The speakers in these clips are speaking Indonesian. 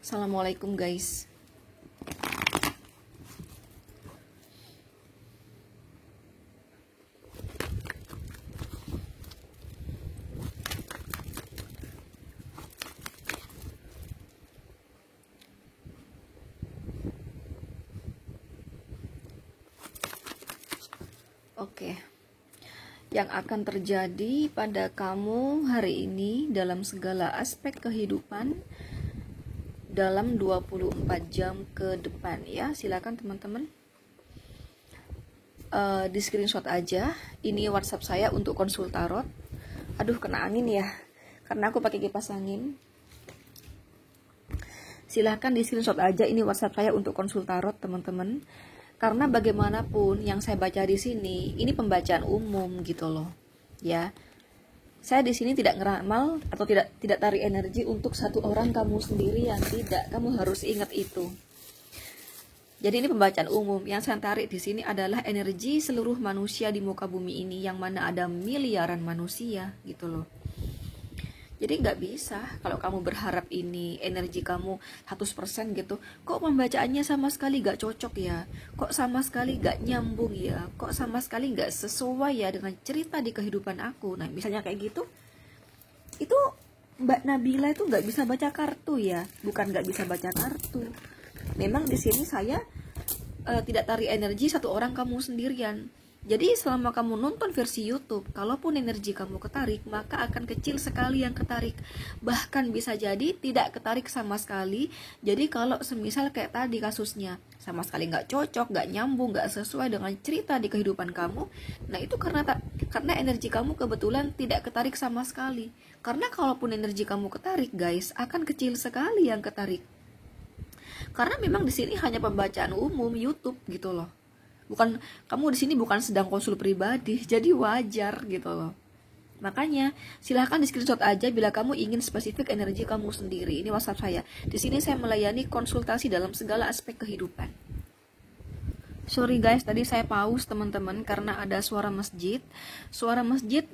Assalamualaikum guys. Oke. Yang akan terjadi pada kamu hari ini dalam segala aspek kehidupan dalam 24 jam ke depan ya. Silakan teman-teman di screenshot aja. Ini WhatsApp saya untuk konsul tarot. Aduh, kena angin ya, karena aku pakai kipas angin. Silahkan di screenshot aja, ini WhatsApp saya untuk konsul tarot teman-teman. Karena bagaimanapun yang saya baca di sini, ini pembacaan umum gitu loh, ya. Saya di sini tidak ngeramal atau tidak tarik energi untuk satu orang kamu sendiri, yang tidak. Kamu harus ingat itu. Jadi ini pembacaan umum. Yang saya tarik di sini adalah energi seluruh manusia di muka bumi ini, yang mana ada miliaran manusia gitu loh. Jadi nggak bisa kalau kamu berharap ini energi kamu 100% gitu. Kok pembacaannya sama sekali nggak cocok ya? Kok sama sekali nggak nyambung ya? Kok sama sekali nggak sesuai ya dengan cerita di kehidupan aku? Nah, misalnya kayak gitu, itu Mbak Nabila itu nggak bisa baca kartu ya? Bukan nggak bisa baca kartu. Memang di sini saya tidak tarik energi satu orang kamu sendirian. Jadi selama kamu nonton versi YouTube, kalaupun energi kamu ketarik, maka akan kecil sekali yang ketarik. Bahkan bisa jadi tidak ketarik sama sekali. Jadi kalau semisal kayak tadi kasusnya, sama sekali nggak cocok, nggak nyambung, nggak sesuai dengan cerita di kehidupan kamu, nah itu karena energi kamu kebetulan tidak ketarik sama sekali. Karena kalaupun energi kamu ketarik, guys, akan kecil sekali yang ketarik. Karena memang di sini hanya pembacaan umum YouTube gitu loh. Bukan, kamu di sini bukan sedang konsul pribadi, jadi wajar gitu loh. Makanya silahkan di screenshot aja bila kamu ingin spesifik energi kamu sendiri. Ini WhatsApp saya. Di sini saya melayani konsultasi dalam segala aspek kehidupan. Sorry guys, tadi saya pause teman-teman karena ada suara masjid. Suara masjid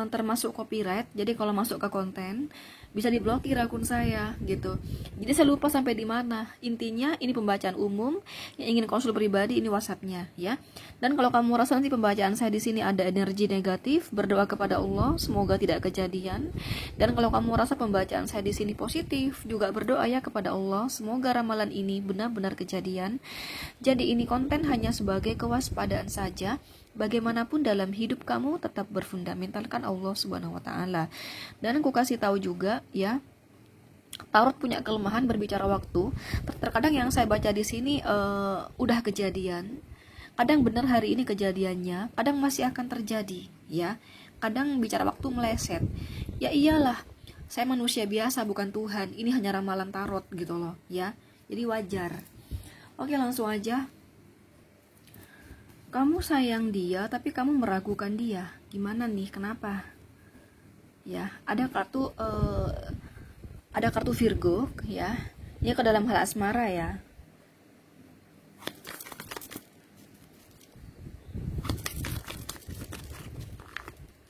termasuk copyright. Jadi kalau masuk ke konten bisa diblokir akun saya gitu. Jadi saya lupa sampai di mana. Intinya ini pembacaan umum. Yang ingin konsul pribadi ini WhatsApp-nya ya. Dan kalau kamu rasa nanti pembacaan saya di sini ada energi negatif, berdoa kepada Allah semoga tidak kejadian. Dan kalau kamu rasa pembacaan saya di sini positif, juga berdoa ya kepada Allah semoga ramalan ini benar-benar kejadian. Jadi ini konten hanya sebagai kewaspadaan saja. Bagaimanapun dalam hidup kamu tetap berfundamentalkan Allah Subhanahu wa taala. Dan aku kasih tahu juga ya, tarot punya kelemahan berbicara waktu. Terkadang yang saya baca di sini udah kejadian. Kadang benar hari ini kejadiannya, kadang masih akan terjadi ya. Kadang bicara waktu meleset. Ya iyalah, saya manusia biasa bukan Tuhan. Ini hanya ramalan tarot gitu loh ya. Jadi wajar. Oke, langsung aja. Kamu sayang dia, tapi kamu meragukan dia. Gimana nih? Kenapa? Ya, ada kartu Virgo, ya. Ini ke dalam hal asmara ya.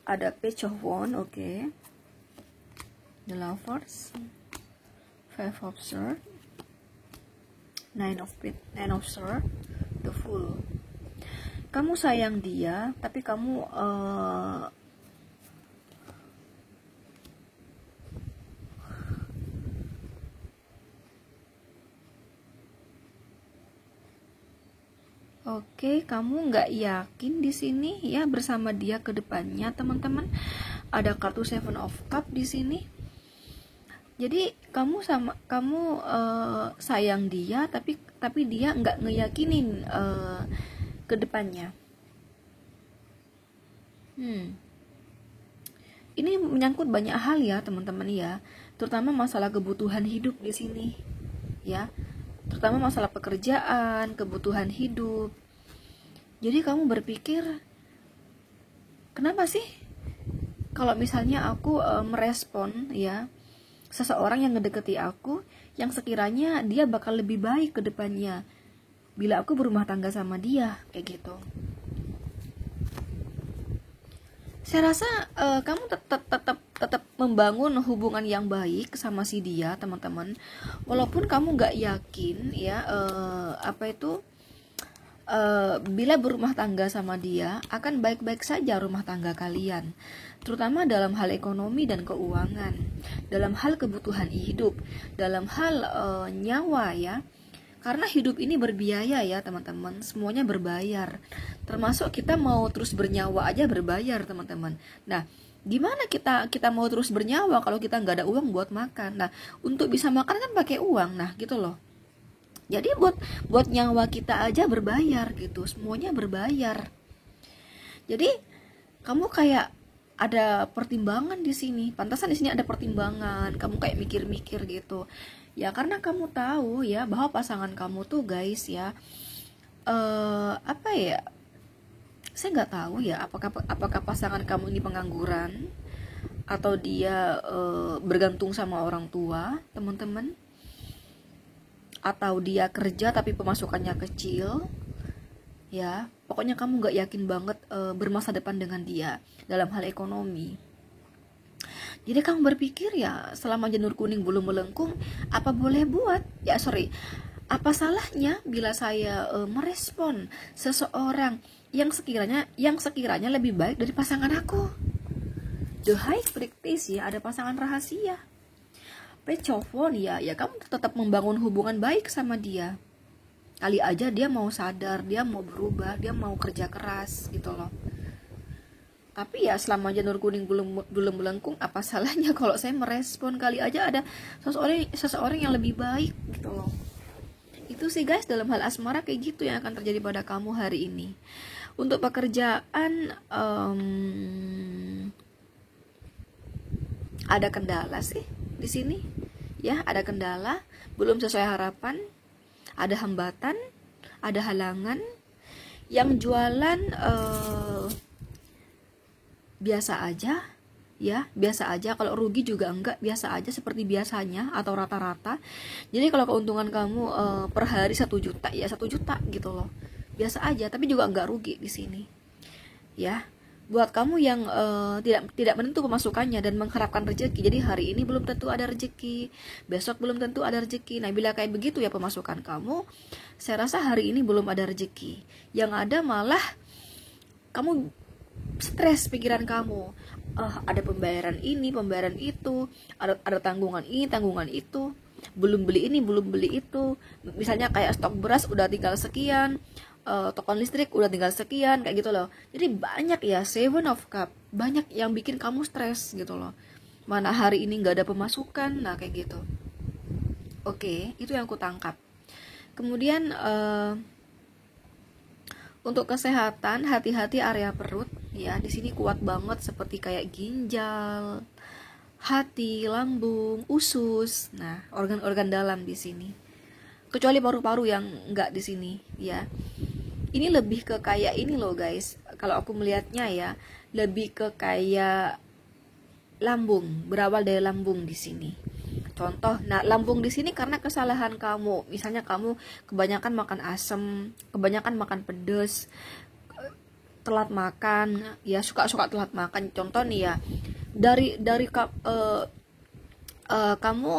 Ada Page of Wands, oke. The Lovers, Five of Swords, Nine of Swords, The Fool. Kamu sayang dia, tapi kamu kamu nggak yakin di sini ya bersama dia ke depannya, teman-teman. Ada kartu Seven of Cups di sini. Jadi kamu sayang dia, tapi dia nggak ngeyakinin ke depannya. Ini menyangkut banyak hal ya teman-teman ya, terutama masalah kebutuhan hidup di sini ya, terutama masalah pekerjaan, kebutuhan hidup. Jadi kamu berpikir, kenapa sih kalau misalnya aku merespon ya seseorang yang ngedeketi aku, yang sekiranya dia bakal lebih baik ke depannya bila aku berumah tangga sama dia, kayak gitu. Saya rasa kamu tetap membangun hubungan yang baik sama si dia, teman-teman. Walaupun kamu nggak yakin ya bila berumah tangga sama dia akan baik-baik saja rumah tangga kalian, terutama dalam hal ekonomi dan keuangan, dalam hal kebutuhan hidup, dalam hal nyawa ya. Karena hidup ini berbiaya ya teman-teman, semuanya berbayar. Termasuk kita mau terus bernyawa aja berbayar teman-teman. Nah, gimana kita mau terus bernyawa kalau kita nggak ada uang buat makan? Nah, untuk bisa makan kan pakai uang, nah gitu loh. Jadi buat nyawa kita aja berbayar gitu, semuanya berbayar. Jadi kamu kayak ada pertimbangan di sini. Pantasan di sini ada pertimbangan. Kamu kayak mikir-mikir gitu. Ya karena kamu tahu ya bahwa pasangan kamu tuh guys ya apa ya? Saya nggak tahu ya apakah pasangan kamu ini pengangguran atau dia bergantung sama orang tua, teman-teman. Atau dia kerja tapi pemasukannya kecil. Ya, pokoknya kamu nggak yakin banget bermasa depan dengan dia dalam hal ekonomi. Jadi kamu berpikir ya selama janur kuning belum melengkung, apa boleh buat? Apa salahnya bila saya merespon seseorang yang sekiranya lebih baik dari pasangan aku? The high practice ya, ada pasangan rahasia. Pecofon ya kamu tetap membangun hubungan baik sama dia. Kali aja dia mau sadar, dia mau berubah, dia mau kerja keras gitu loh. Tapi ya selama janur kuning belum melengkung, apa salahnya kalau saya merespon? Kali aja ada seseorang yang lebih baik gitu loh. Itu sih guys, dalam hal asmara kayak gitu yang akan terjadi pada kamu hari ini. Untuk pekerjaan ada kendala sih di sini. Ya, ada kendala, belum sesuai harapan, ada hambatan, ada halangan. Yang jualan biasa aja ya, biasa aja. Kalau rugi juga enggak, biasa aja seperti biasanya atau rata-rata. Jadi kalau keuntungan kamu per hari 1 juta ya 1 juta gitu loh, biasa aja, tapi juga enggak rugi di sini ya. Buat kamu yang tidak menentu pemasukannya dan mengharapkan rezeki, jadi hari ini belum tentu ada rezeki, besok belum tentu ada rezeki. Nah, bila kayak begitu ya pemasukan kamu, saya rasa hari ini belum ada rezeki. Yang ada malah kamu stres pikiran kamu. Ada pembayaran ini, pembayaran itu, ada tanggungan ini, tanggungan itu, belum beli ini, belum beli itu. Misalnya kayak stok beras udah tinggal sekian, token listrik udah tinggal sekian, kayak gitu loh. Jadi banyak ya, Seven of Cup, banyak yang bikin kamu stres gitu loh. Mana hari ini nggak ada pemasukan, nah kayak gitu. Oke, itu yang aku tangkap. Kemudian untuk kesehatan, hati-hati area perut ya. Di sini kuat banget seperti kayak ginjal, hati, lambung, usus. Nah, organ-organ dalam di sini. Kecuali paru-paru yang enggak di sini ya. Ini lebih ke kayak ini loh guys. Kalau aku melihatnya ya, lebih ke kayak lambung, berawal dari lambung di sini. Contoh, nah lambung di sini karena kesalahan kamu. Misalnya kamu kebanyakan makan asam, kebanyakan makan pedas, telat makan, ya suka telat makan. Contoh nih ya, dari kamu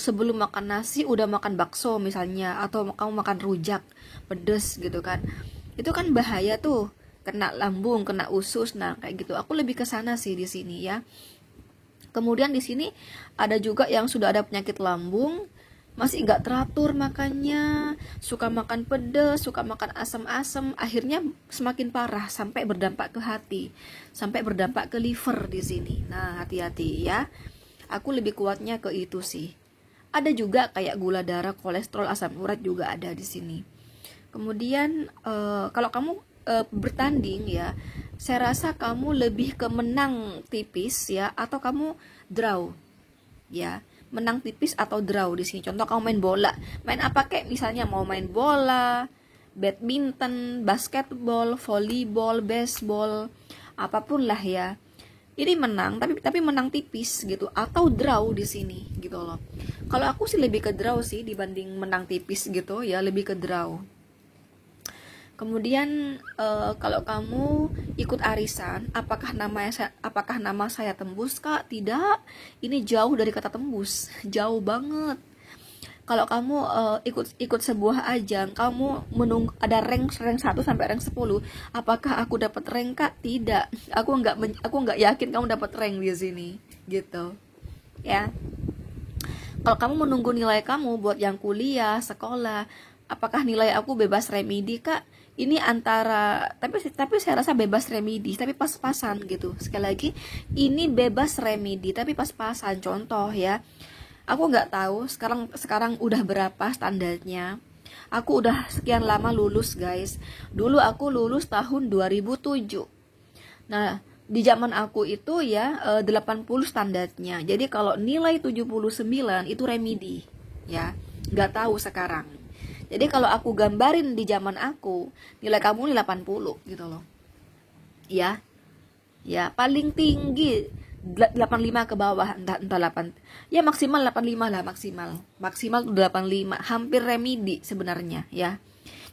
sebelum makan nasi udah makan bakso misalnya, atau kamu makan rujak pedes gitu kan, itu kan bahaya tuh, kena lambung, kena usus. Nah kayak gitu, aku lebih ke sana sih di sini ya. Kemudian di sini ada juga yang sudah ada penyakit lambung, masih nggak teratur makannya, suka makan pedes, suka makan asam-asam, akhirnya semakin parah sampai berdampak ke hati, sampai berdampak ke liver di sini. Nah hati-hati ya. Aku lebih kuatnya ke itu sih. Ada juga kayak gula darah, kolesterol, asam urat juga ada di sini. Kemudian kalau kamu bertanding ya, saya rasa kamu lebih ke menang tipis ya, atau kamu draw ya, menang tipis atau draw di sini. Contoh kamu main bola, main apa kayak misalnya mau main bola, badminton, basketball, volleyball, baseball, apapun lah ya. Ini menang tapi menang tipis gitu, atau draw di sini gitu loh. Kalau aku sih lebih ke draw sih dibanding menang tipis gitu ya, lebih ke draw. Kemudian kalau kamu ikut arisan, apakah nama saya tembus, Kak? Tidak. Ini jauh dari kata tembus, jauh banget. Kalau kamu ikut sebuah ajang, kamu menunggu ada rank 1 sampai rank 10. Apakah aku dapat rank, Kak? Tidak. Aku nggak yakin kamu dapat rank di sini, gitu. Ya. Kalau kamu menunggu nilai kamu buat yang kuliah, sekolah, apakah nilai aku bebas remedi, Kak? Ini antara tapi saya rasa bebas remedi tapi pas-pasan gitu. Sekali lagi, ini bebas remedi tapi pas-pasan. Contoh ya, aku nggak tahu sekarang udah berapa standarnya. Aku udah sekian lama lulus, guys. Dulu aku lulus tahun 2007. Nah, di zaman aku itu ya 80 standarnya. Jadi kalau nilai 79 itu remedi, ya. Nggak tahu sekarang. Jadi kalau aku gambarin di zaman aku, nilai kamu 80 gitu loh. Ya. Ya, paling tinggi 85 ke bawah, entah 8. Ya maksimal 85 lah, maksimal. Maksimal 85, hampir remedi sebenarnya, ya.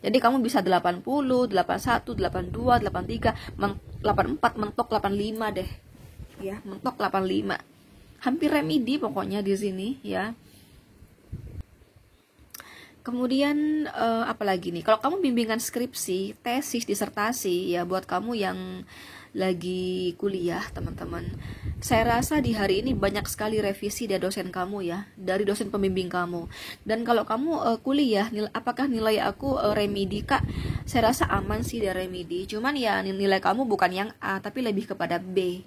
Jadi kamu bisa 80, 81, 82, 83, 84, mentok 85 deh. Ya, mentok 85. Hampir remedi pokoknya di sini, ya. Kemudian apalagi nih, kalau kamu bimbingan skripsi, tesis, disertasi, ya buat kamu yang lagi kuliah, teman-teman, saya rasa di hari ini banyak sekali revisi dari dosen kamu ya, dari dosen pembimbing kamu. Dan kalau kamu kuliah, apakah nilai aku remedi, Kak? Saya rasa aman sih dari remedi, cuman ya nilai kamu bukan yang A, tapi lebih kepada B.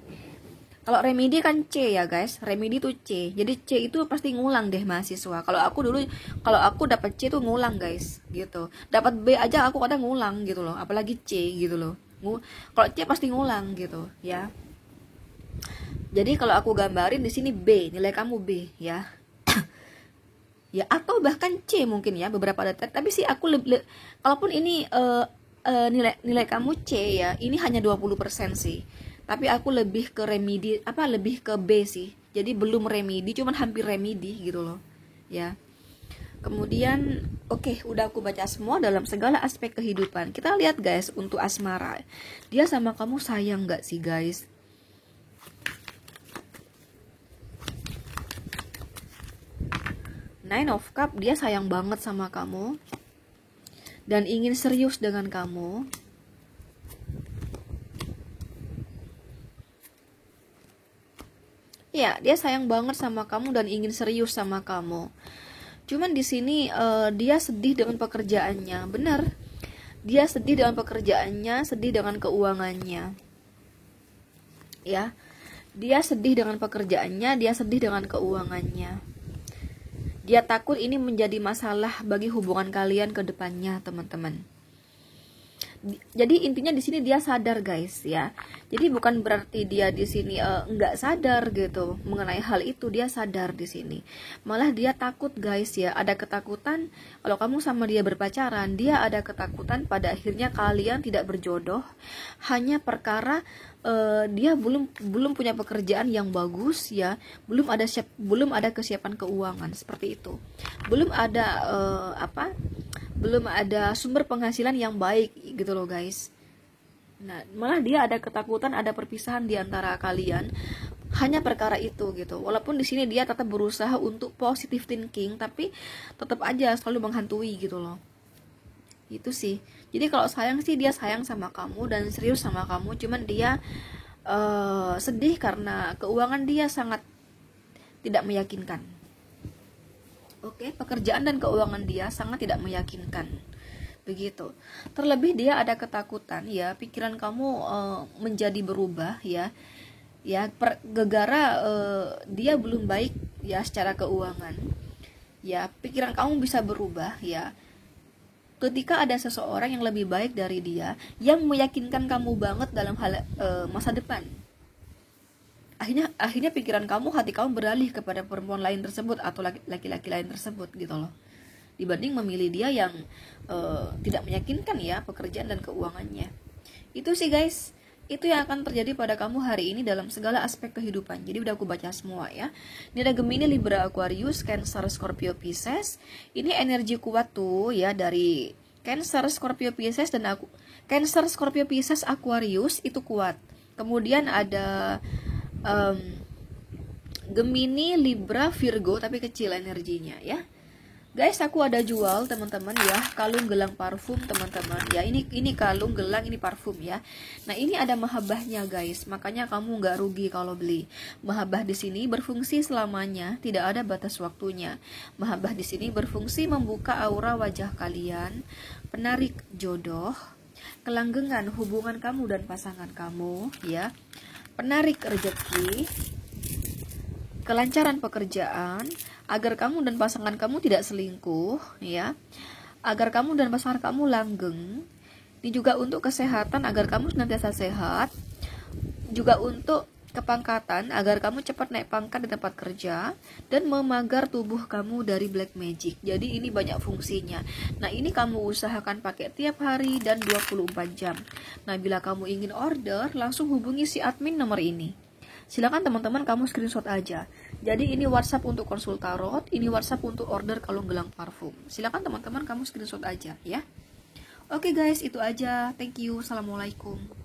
Kalau remedi kan C ya guys, remedi tuh C. Jadi C itu pasti ngulang deh mahasiswa. Kalau aku dapat C tuh ngulang guys, gitu. Dapat B aja aku kadang ngulang gitu loh, apalagi C gitu loh. Kalau C pasti ngulang gitu, ya. Jadi kalau aku gambarin di sini B, nilai kamu B ya. Ya atau bahkan C mungkin ya beberapa data. Tapi sih aku kalaupun ini nilai kamu C ya, ini hanya 20% sih. Tapi aku lebih ke remedi, lebih ke B sih. Jadi belum remedi, cuman hampir remedi gitu loh. Ya. Kemudian, udah aku baca semua dalam segala aspek kehidupan. Kita lihat guys, untuk asmara. Dia sama kamu sayang gak sih guys? Nine of Cup, dia sayang banget sama kamu. Dan ingin serius dengan kamu. Ya, dia sayang banget sama kamu dan ingin serius sama kamu. Cuman di sini dia sedih dengan pekerjaannya, benar. Dia sedih dengan pekerjaannya, sedih dengan keuangannya. Ya, dia sedih dengan pekerjaannya, dia sedih dengan keuangannya. Dia takut ini menjadi masalah bagi hubungan kalian ke depannya, teman-teman. Jadi intinya di sini dia sadar guys ya. Jadi bukan berarti dia di sini nggak sadar gitu mengenai hal itu, dia sadar di sini. Malah dia takut guys ya, ada ketakutan kalau kamu sama dia berpacaran, dia ada ketakutan pada akhirnya kalian tidak berjodoh hanya perkara dia belum punya pekerjaan yang bagus ya, belum ada kesiapan keuangan seperti itu, belum ada belum ada sumber penghasilan yang baik gitu loh guys. Nah, malah dia ada ketakutan ada perpisahan di antara kalian hanya perkara itu gitu. Walaupun di sini dia tetap berusaha untuk positive thinking, tapi tetap aja selalu menghantui gitu loh. Itu sih. Jadi kalau sayang sih dia sayang sama kamu dan serius sama kamu, cuman dia sedih karena keuangan dia sangat tidak meyakinkan. Pekerjaan dan keuangan dia sangat tidak meyakinkan. Begitu. Terlebih dia ada ketakutan ya, pikiran kamu menjadi berubah ya. Ya, gegara dia belum baik ya secara keuangan. Ya, pikiran kamu bisa berubah ya. Ketika ada seseorang yang lebih baik dari dia, yang meyakinkan kamu banget dalam hal masa depan. Akhirnya pikiran kamu, hati kamu beralih kepada perempuan lain tersebut atau laki-laki lain tersebut gitu loh, dibanding memilih dia yang tidak meyakinkan ya pekerjaan dan keuangannya. Itu sih guys, itu yang akan terjadi pada kamu hari ini dalam segala aspek kehidupan. Jadi udah aku baca semua ya. Ini ada Gemini, Libra, Aquarius, Cancer, Scorpio, Pisces. Ini energi kuat tuh ya dari Cancer, Scorpio, Pisces dan aku. Cancer, Scorpio, Pisces, Aquarius itu kuat. Kemudian ada Gemini, Libra, Virgo tapi kecil energinya ya. Guys, aku ada jual teman-teman ya, kalung gelang parfum teman-teman ya. Ini kalung gelang, ini parfum ya. Nah, ini ada mahabbahnya guys. Makanya kamu nggak rugi kalau beli. Mahabbah di sini berfungsi selamanya, tidak ada batas waktunya. Mahabbah di sini berfungsi membuka aura wajah kalian, penarik jodoh, kelanggengan hubungan kamu dan pasangan kamu ya. Penarik rezeki, kelancaran pekerjaan, agar kamu dan pasangan kamu tidak selingkuh ya, agar kamu dan pasangan kamu langgeng. Ini juga untuk kesehatan agar kamu senantiasa sehat, juga untuk kepangkatan agar kamu cepat naik pangkat di tempat kerja, dan memagar tubuh kamu dari black magic. Jadi ini banyak fungsinya. Nah, ini kamu usahakan pakai tiap hari dan 24 jam. Nah, bila kamu ingin order, langsung hubungi si admin nomor ini. Silakan teman-teman kamu screenshot aja. Jadi ini WhatsApp untuk konsul tarot, ini WhatsApp untuk order kalung gelang parfum. Silakan teman-teman kamu screenshot aja ya. Oke guys, itu aja. Thank you. Assalamualaikum.